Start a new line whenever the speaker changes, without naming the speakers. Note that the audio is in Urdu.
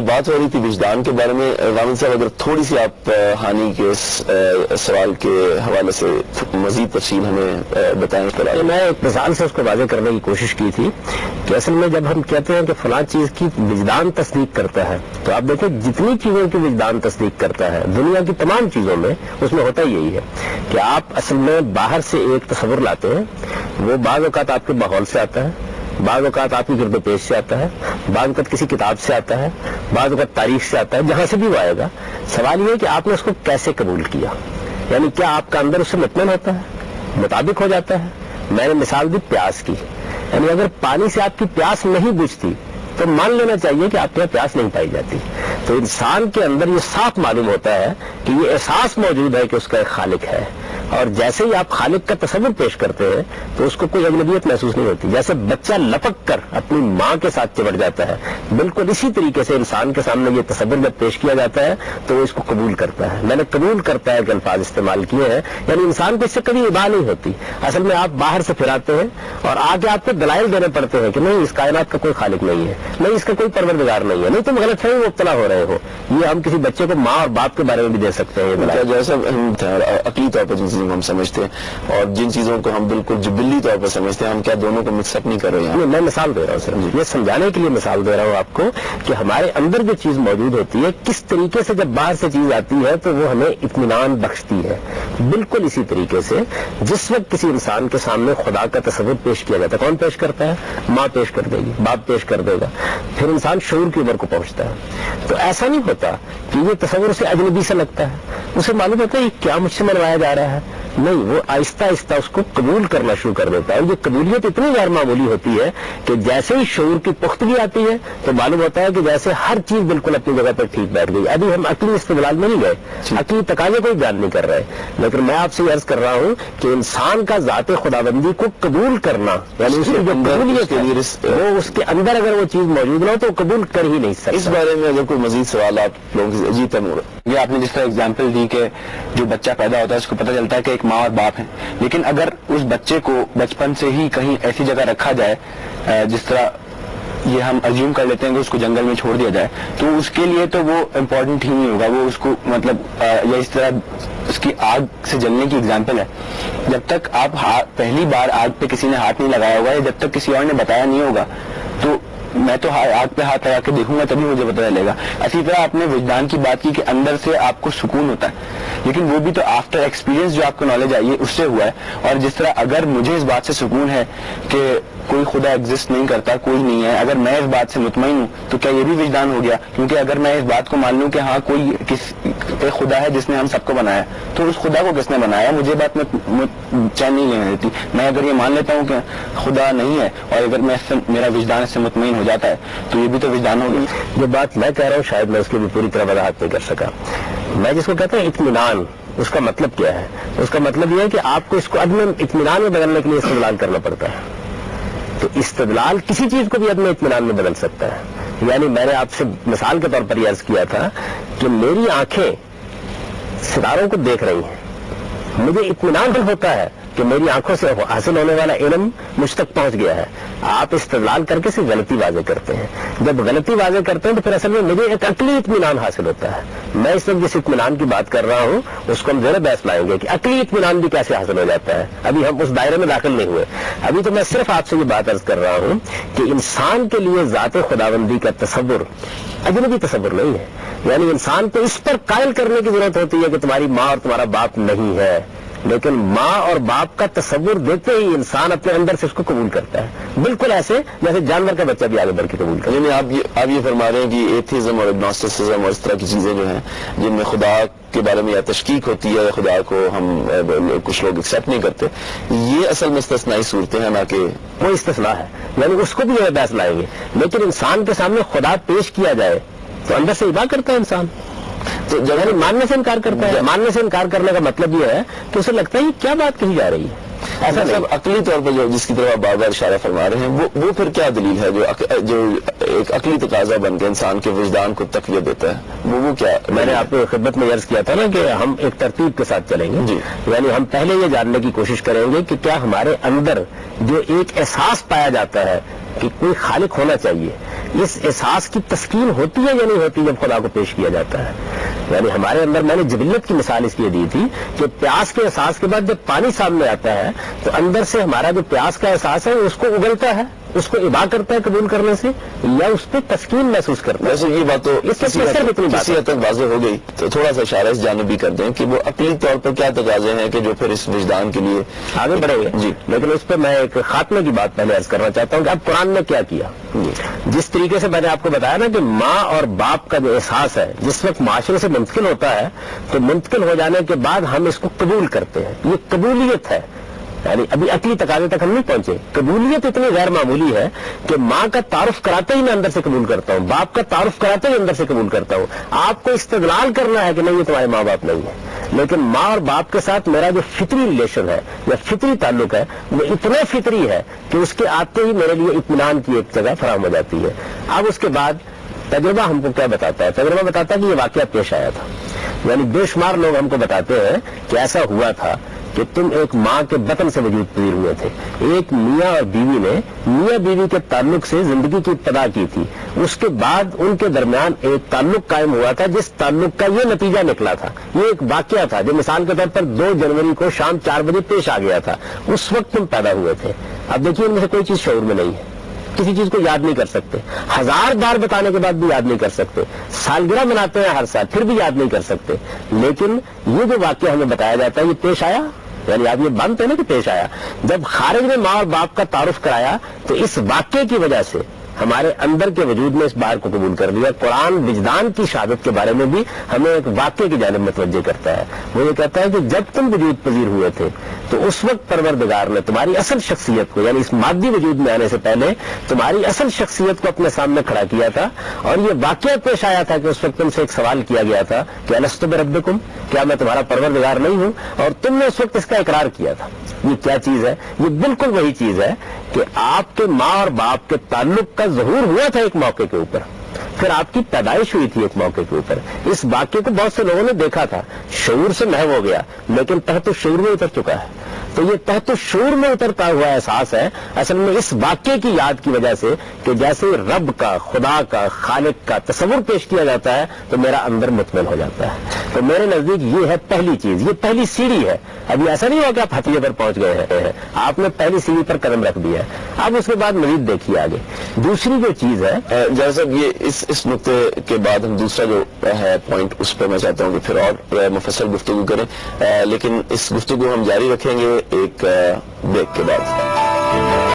بات ہو رہی تھی وجدان کے بارے میں، غامد صاحب اگر تھوڑی سی آپ ہانی کے سوال کے حوالے سے مزید تفصیل ہمیں بتائیں.
میں ایک مثال سے اس کو واضح کرنے کی کوشش کی تھی کہ اصل میں جب ہم کہتے ہیں کہ فلاں چیز کی وجدان تصدیق کرتا ہے، تو آپ دیکھیں جتنی چیزوں کی وجدان تصدیق کرتا ہے دنیا کی تمام چیزوں میں، اس میں ہوتا یہی ہے کہ آپ اصل میں باہر سے ایک تصور لاتے ہیں، وہ بعض اوقات آپ کے ماحول سے آتا ہے، بعض اوقات آپ کی گرد و پیش سے آتا ہے، بعض اوقات کسی کتاب سے آتا ہے، بعض اوقات تاریخ سے آتا ہے، جہاں سے بھی وہ آئے گا. سوال یہ ہے کہ آپ نے اس کو کیسے قبول کیا، یعنی کیا آپ کا اندر اس سے مطمئن ہوتا ہے، مطابق ہو جاتا ہے. میں نے مثال دی پیاس کی، یعنی اگر پانی سے آپ کی پیاس نہیں بجھتی تو مان لینا چاہیے کہ آپ کے پیاس نہیں پائی جاتی. تو انسان کے اندر یہ صاف معلوم ہوتا ہے کہ یہ احساس موجود ہے کہ اس کا ایک خالق ہے، اور جیسے ہی آپ خالق کا تصور پیش کرتے ہیں تو اس کو کوئی اجنبیت محسوس نہیں ہوتی. جیسے بچہ لپک کر اپنی ماں کے ساتھ چمٹ جاتا ہے، بالکل اسی طریقے سے انسان کے سامنے یہ تصور جب پیش کیا جاتا ہے تو وہ اس کو قبول کرتا ہے. میں نے قبول کرتا ہے کہ الفاظ استعمال کیے ہیں، یعنی انسان کو اس سے کبھی اباہ نہیں ہوتی. اصل میں آپ باہر سے پھراتے ہیں اور آگے آپ کو دلائل دینے پڑتے ہیں کہ نہیں اس کائنات کا کوئی خالق نہیں ہے، نہیں اس کا کوئی پروردگار نہیں ہے، نہیں تم غلط فہمی میں مبتلا ہو رہے ہو. یہ ہم کسی بچے کو ماں اور باپ کے بارے میں بھی دے سکتے ہیں.
جیسا ہم عقلی طور پر جن چیزوں کو ہم سمجھتے ہیں اور جن چیزوں کو ہم بالکل جبلی طور پر سمجھتے ہیں، ہم کیا دونوں کو مکس اپ نہیں کر رہے ہیں؟
میں مثال دے رہا ہوں سر، یہ سمجھانے کے لیے مثال دے رہا ہوں آپ کو کہ ہمارے اندر جو چیز موجود ہوتی ہے کس طریقے سے جب باہر سے چیز آتی ہے تو وہ ہمیں اطمینان بخشتی ہے. بالکل اسی طریقے سے جس وقت کسی انسان کے سامنے خدا کا تصور پیش کیا جاتا ہے، کون پیش کرتا ہے؟ ماں پیش کر دے گی، باپ پیش کر دے گا، پھر انسان شعور کی عمر کو پہنچتا ہے. تو ایسا نہیں ہوتا کہ یہ تصور اسے اجنبی سے لگتا ہے، اسے معلوم ہوتا ہے یہ کیا مجھ سے منوایا جا رہا ہے. نہیں، وہ آہستہ آہستہ اس کو قبول کرنا شروع کر دیتا ہے. اور یہ قبولیت اتنی غیر معمولی ہوتی ہے کہ جیسے ہی شعور کی پختگی آتی ہے تو معلوم ہوتا ہے کہ جیسے ہر چیز بالکل اپنی جگہ پر ٹھیک بیٹھ گئی. ابھی ہم عقلی استدلال میں نہیں گئے، عقلی تقاضے کوئی بیان نہیں کر رہے، لیکن میں آپ سے یہ عرض کر رہا ہوں کہ انسان کا ذات خداوندی کو قبول کرنا، یعنی اس کی جو قبولیت ہے وہ اس کے اندر اگر وہ چیز موجود نہ ہو تو قبول کر ہی نہیں سکتا.
اس بارے میں اگر کوئی مزید سوال آپ لوگوں سے جی تیمور،
یہ آپ نے جس طرح اگزامپل دی کہ جو بچہ پیدا ہوتا ہے اس کو پتہ چلتا ہے کہ ایک ماں اور باپ ہیں، لیکن اگر اس بچے کو بچپن سے ہی کہیں ایسی جگہ رکھا جائے جس طرح یہ ہم ازیوم کر لیتے ہیں کہ اس کو جنگل میں چھوڑ دیا جائے، تو اس کے لیے تو وہ امپورٹنٹ ہی نہیں ہوگا. وہ اس کو مطلب یا اس طرح اس کی آگ سے جلنے کی اگزامپل ہے. جب تک آپ پہلی بار آگ پہ کسی نے ہاتھ نہیں لگایا ہوگا یا جب تک کسی اور نے بتایا نہیں ہوگا تو میں تو آگ پہ ہاتھ لگا کے دیکھوں گا تبھی مجھے پتہ چلے گا. اسی طرح آپ نے وجدان کی بات کی کہ اندر سے آپ کو سکون ہوتا ہے، لیکن وہ بھی تو آفٹر ایکسپیرینس جو آپ کو نالج آئی ہے اس سے ہوا ہے. اور جس طرح اگر مجھے اس بات سے سکون ہے کہ کوئی خدا ایگزسٹ نہیں کرتا، کوئی نہیں ہے، اگر میں اس بات سے مطمئن ہوں تو کیا یہ بھی وجدان ہو گیا؟ کیونکہ اگر میں اس بات کو مان لوں کہ ہاں کوئی ایک خدا ہے جس نے ہم سب کو بنایا، تو اس خدا کو کس نے بنایا مجھے بات میں چین نہیں لینے دیتی. میں اگر یہ مان لیتا ہوں کہ خدا نہیں ہے اور اگر میں میرا وجدان اس سے مطمئن ہو جاتا ہے تو یہ بھی تو وجدان ہوگی.
جو بات میں کہہ رہا ہوں شاید میں اس کی بھی پوری طرح وضاحت نہیں کر سکا. میں جس کو کہتا ہوں اطمینان، اس کا مطلب کیا ہے؟ اس کا مطلب یہ ہے کہ آپ کو اس کو عدم اطمینان میں بدلنے کے لیے استدلال کرنا پڑتا ہے. تو استدلال کسی چیز کو بھی عدم اطمینان میں بدل سکتا ہے. یعنی میں نے آپ سے مثال کے طور پر یہ عرض کیا تھا کہ میری آنکھیں ستاروں کو دیکھ رہی ہیں، مجھے اطمینان ہوتا ہے کہ میری آنکھوں سے حاصل ہونے والا علم مجھ تک پہنچ گیا ہے. آپ استدلال کر کے صرف غلطی واضح کرتے ہیں. جب غلطی واضح کرتے ہیں تو پھر اصل میں مجھے ایک عقلی اطمینان حاصل ہوتا ہے. میں اس وقت جس اطمینان کی بات کر رہا ہوں اس کو ہم زیر بحث لائیں گے کہ عقلی اطمینان بھی کیسے حاصل ہو جاتا ہے. ابھی ہم اس دائرے میں داخل نہیں ہوئے. ابھی تو میں صرف آپ سے یہ بات عرض کر رہا ہوں کہ انسان کے لیے ذات خداوندی کا تصور اجنبی تصور نہیں ہے. یعنی انسان کو اس پر قائل کرنے کی ضرورت ہوتی ہے کہ تمہاری ماں اور تمہارا باپ نہیں ہے، لیکن ماں اور باپ کا تصور دیتے ہی انسان اپنے اندر سے اس کو قبول کرتا ہے، بالکل ایسے جیسے جانور کا بچہ بھی آگے بڑھ کے قبول کرتا ہے.
یعنی آپ یہ فرما رہے ہیں کہ ایتھیزم اور اگنوسٹسزم اور اس طرح کی چیزیں جو ہیں جن میں خدا کے بارے میں یا تشکیک ہوتی ہے یا خدا کو ہم کچھ لوگ ایکسیپٹ نہیں کرتے، یہ اصل میں استثنائی صورتیں ہیں، نہ کہ
وہ استثناء ہے. یعنی اس کو بھی جو بحث لائیں گے، لیکن انسان کے سامنے خدا پیش کیا جائے تو اندر سے ابا کرتا ہے انسان، تو یعنی ماننے سے انکار کرتا ہے. ماننے سے انکار کرنے کا مطلب یہ ہے کہ اسے لگتا ہے یہ کیا بات کہی جا رہی ہے.
ایسا سب عقلی طور پر جو جس کی طرف آپ بار بار اشارہ فرما رہے ہیں وہ پھر کیا دلیل ہے جو ایک عقلی تقاضا بن کے انسان کے وجدان کو تقویت دیتا ہے؟ وہ کیا؟
میں نے آپ کو خدمت میں عرض کیا تھا نا کہ ہم ایک ترتیب کے ساتھ چلیں گے
جی.
یعنی ہم پہلے یہ جاننے کی کوشش کریں گے کہ کیا ہمارے اندر جو ایک احساس پایا جاتا ہے کہ کوئی خالق ہونا چاہیے، اس احساس کی تسکین ہوتی ہے یا نہیں ہوتی جب خدا کو پیش کیا جاتا ہے؟ یعنی ہمارے اندر، میں نے جبلت کی مثال اس لیے دی تھی کہ پیاس کے احساس کے بعد جب پانی سامنے آتا ہے تو اندر سے ہمارا جو پیاس کا احساس ہے اس کو اگلتا ہے، اس کو ابا کرتا ہے قبول کرنے سے، یا اس پہ تسکین محسوس کرتا ہے.
ویسے یہ بات تو کسی حد تک واضح ہو گئی، تو تھوڑا سا اشارہ اس جانب بھی کر دیں کہ وہ عقلی طور پر کیا تقاضے ہیں کہ جو پھر اس وجدان کے لیے
آگے بڑھیں گے.
جی،
لیکن اس پہ میں ایک خاتمے کی بات پہلے عرض کرنا چاہتا ہوں کہ اب قرآن نے کیا کیا. جس طریقے سے میں نے آپ کو بتایا نا کہ ماں اور باپ کا جو احساس ہے جس وقت معاشرے سے منتقل ہوتا ہے تو منتقل ہو جانے کے بعد ہم اس کو قبول کرتے ہیں، یہ قبولیت ہے. یعنی ابھی عقلی تقاضے تک ہم نہیں پہنچے. قبولیت اتنی غیر معمولی ہے کہ ماں کا تعارف کراتے ہی میں اندر سے قبول کرتا ہوں، باپ کا تعارف کراتے ہی اندر سے قبول کرتا ہوں. آپ کو استدلال کرنا ہے کہ نہیں یہ تمہارے ماں باپ نہیں ہے، لیکن ماں اور باپ کے ساتھ میرا جو فطری ریلیشن ہے یا فطری تعلق ہے وہ اتنا فطری ہے کہ اس کے آتے ہی میرے لیے اطمینان کی ایک جگہ فراہم ہو جاتی ہے. اب اس کے بعد تجربہ ہم کو کیا بتاتا ہے؟ تجربہ بتاتا ہے کہ یہ واقعہ پیش آیا تھا. یعنی بے شمار لوگ ہم کو بتاتے ہیں کہ ایسا ہوا تھا کہ تم ایک ماں کے بطن سے وجود پذیر ہوئے تھے. ایک میاں اور بیوی نے میاں بیوی کے تعلق سے زندگی کی ابتدا کی تھی. اس کے بعد ان کے درمیان ایک تعلق قائم ہوا تھا جس تعلق کا یہ نتیجہ نکلا تھا. یہ ایک واقعہ تھا جو مثال کے طور پر 2 جنوری کو شام 4 بجے پیش آ گیا تھا. اس وقت تم پیدا ہوئے تھے. اب دیکھیے ان میں سے کوئی چیز شعور میں نہیں ہے، کسی چیز کو یاد نہیں کر سکتے، 1000 بار بتانے کے بعد بھی یاد نہیں کر سکتے، سالگرہ مناتے ہیں ہر سال پھر بھی یاد نہیں کر سکتے. لیکن یہ جو واقعہ ہمیں بتایا جاتا ہے یہ پیش آیا. یعنی آپ یہ مانتے ہیں نا کہ پیش آیا. جب خارج نے ماں اور باپ کا تعارف کرایا تو اس واقعے کی وجہ سے ہمارے اندر کے وجود میں اس بات کو قبول کر لیا. قرآن وجدان کی شہادت کے بارے میں بھی ہمیں ایک واقعے کی جانب متوجہ کرتا ہے. وہ یہ کہتا ہے کہ جب تم وجود پذیر ہوئے تھے تو اس وقت پروردگار نے تمہاری اصل شخصیت کو، یعنی اس مادی وجود میں آنے سے پہلے تمہاری اصل شخصیت کو اپنے سامنے کھڑا کیا تھا. اور یہ واقعہ پیش آیا تھا کہ اس وقت تم سے ایک سوال کیا گیا تھا کہ الست بربکم، کیا میں تمہارا پروردگار نہیں ہوں؟ اور تم نے اس وقت اس کا اقرار کیا تھا. یہ کیا چیز ہے؟ یہ بالکل وہی چیز ہے کہ آپ کے ماں اور باپ کے تعلق کا ظہور ہوا تھا ایک موقع کے اوپر، پھر آپ کی پیدائش ہوئی تھی ایک موقع کے اوپر. اس واقعے کو بہت سے لوگوں نے دیکھا تھا، شعور سے محو ہو گیا، لیکن تحت شعور میں اتر چکا ہے. تو یہ تحت شعور میں اترتا ہوا احساس ہے اصل میں اس واقعے کی یاد کی وجہ سے کہ جیسے رب کا، خدا کا، خالق کا تصور پیش کیا جاتا ہے تو میرا اندر مطمئن ہو جاتا ہے. تو میرے نزدیک یہ ہے پہلی چیز، یہ پہلی سیڑھی ہے. ابھی ایسا نہیں ہوا کہ آپ ہتھیے پر پہنچ گئے ہیں، آپ نے پہلی سیڑھی پر قدم رکھ دیا ہے. اب اس کے بعد مزید دیکھیے آگے دوسری جو چیز ہے.
جیسا یہ اس نقطے کے بعد ہم دوسرا جو ہے پوائنٹ اس پہ میں چاہتا ہوں کہ پھر اور مفصل گفتگو کریں، لیکن اس گفتگو ہم جاری رکھیں گے ایک بریک کے بعد.